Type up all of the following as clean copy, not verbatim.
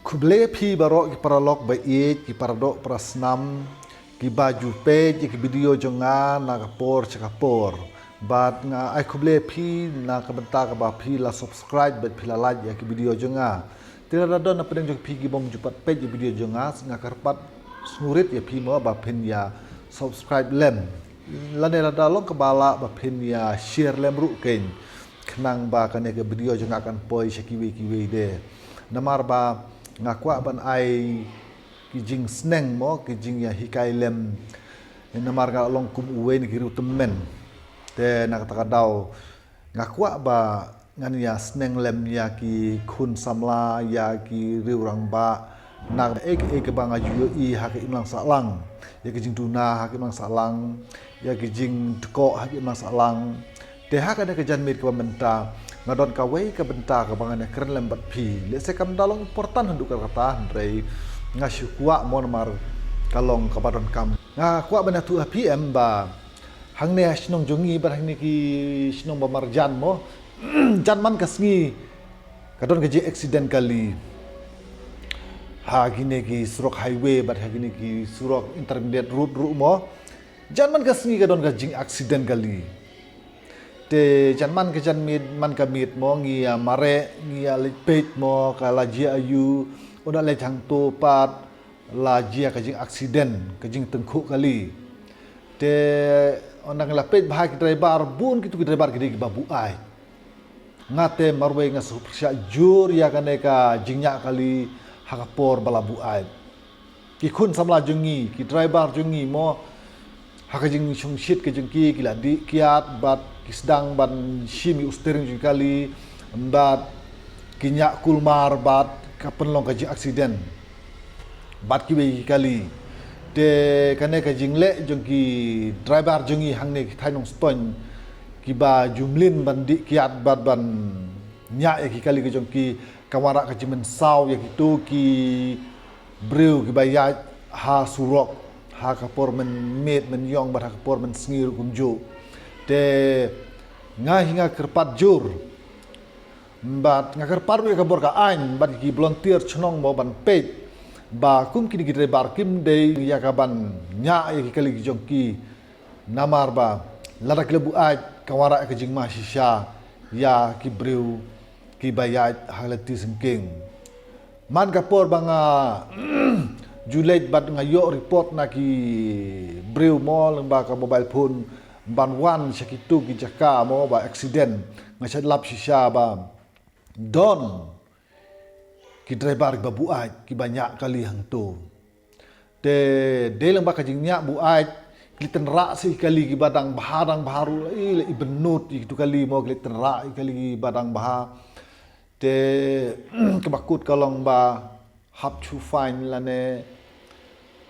Kuble pi barok ki paralok ba it ki paradok prasnam ki baju page ki video jonga na kapor chakapor bat nga ai kuble pi na kabenta ka ba pi la subscribe bat pi la like ya ki video jonga tira da don na pedeng jok pi ki bom jupat page video jonga nga karpat snurit ya pi mo ba pin ya subscribe lem lane la da long kabala ba pin ya share lem ru ken knang ba kan ke video jonga kan poi kiwi de namar ba ngakwa ban ai kijing sneng mo kijing ya hikai lem namar ga long kum uwe ni kiru temen te nak takadau ngakwa ba ngan ya sneng lem ya ki khun samla ya ki riurang ba nak ek bang aju i hak imlang salang ya kijing tuna hak imlang salang ya kijing teko hak imlang salang te hak ada kejan mit ke benta ngadon kawai ke benta ke bangan keren lembat pi le se kam dalong important hendak kata ndrei ngasyukwa mon mar kalong kabadon kam nga kwa bana tu PM ba hang ne snong jongi bar hang ne ki snong ba marjan mo jan man kasngi kadon ke je accident kali ha gine ki surok highway bar ha gine ki surok intermediate road ru mo jan man kasngi kadon ka jing accident kali te janman ke jan mid man ka mit mo ngi mare ngi lipet mo ka la ji ayu ona le jang to pat la ji ka jing accident ka jing tengkhu kali te ona ngla pet bha ki driver bun ki tu driver ki babu ai ngate marwe nga supsya jur ya kane ka jingnya kali hakapor balabu ai ki khun samla jungi ki driver jungi mo hakajing sungshit ke jengki kila di kiat bat kisdang ban shimi ustering jeng kali bat kinyak kulmar bat kapen long kajing accident bat kiwe kali de kane kajing le jengki driver jengi hangne thainong stone kiba jumlin ban di kiat bat ban nya ki kali ke jengki kawara kajing mensau ya gitu ki breu ki bayat ha surok ha kapor men met men yong bar ha kapor men sngir kunju te nga hinga kerpat jur bat nga kerpat ru kabor ka ain bat ki volunteer chnong mo ban pet ba kum kini gidre bar kim de ya ka ban nya ya ki kali jongki namar ba ladak lebu aj kawara ka jing ma shisha ya ki breu ki bayat halati sengking man kapor banga Julai bat ngayo report na ki breu mo lemba ka mobile phone ban wan sakitu ki jaka mo ba accident ngasad lap shisha ba don ki driver ba buat ki banyak kali hang tu de lemba ka jingnya buat ki tenra si kali ki badang baharang baharu i benut itu kali mo ki tenra kali badang bah te kebakut kalong ba hap to find lane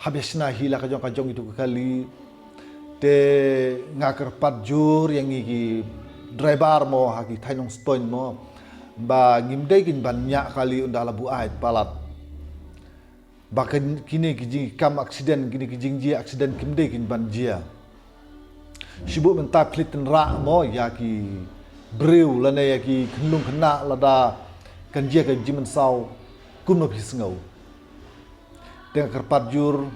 habisna hila kajong itu kali te ngakar pat jur yang iki driver mo haki thainong stone mo ba ngimdai kin banyak kali undala buait palat bahkan kini kijing kam accident kini kijing ji accident kimdai kin banjia sibuk mentap kliten ra mo yaki breu lane yaki khnlung khna lada kanjia ka jimen sau kumno pisngau dengan kerpat jur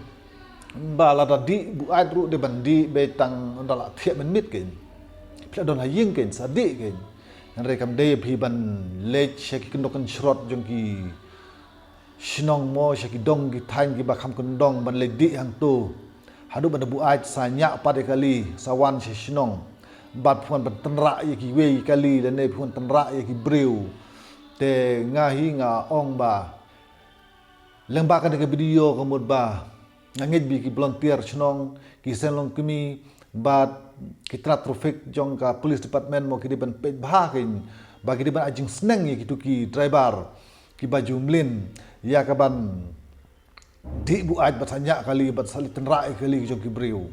bala tadi buat ru de bandi betang ndala thiep men mit ken pla don haying ken sadi ken an rekam de phi ban lech shaki kundokan shrot jongki shinong mo shaki dong ki thain ki ba kham kundong ban le di hang tu hadu ban buat sanya pada kali sawan she shinong bat phuan ban tanra ye ki we kali dan ne phuan tanra ye ki breu te ngahi nga ong ba lembakan ke video kemud ba ngangit bi ki volunteer chnong ki senlong kimi bat kitra traffic jong ka police department mo ki ban pet bah kin ba ki ban ajing sneng ye ki tu ki driver ki baju mlin ya ka ban di bu aj batanya kali bat salit tenra kali jong ki breu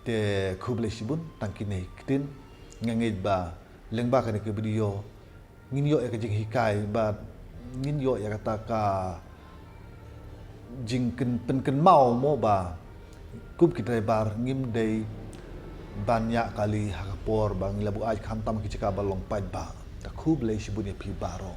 te khuble sibun tangki nei kitin ngangit ba lembakan ke video ngin yo ya ka jing hikai bat ngin yo ya kata ka jing ken mau mo ba kup ki driver ngim dei banyak kali hakapor bang labu aj khantam ki chaka balong pait ba ta khub le shibun ye pi baro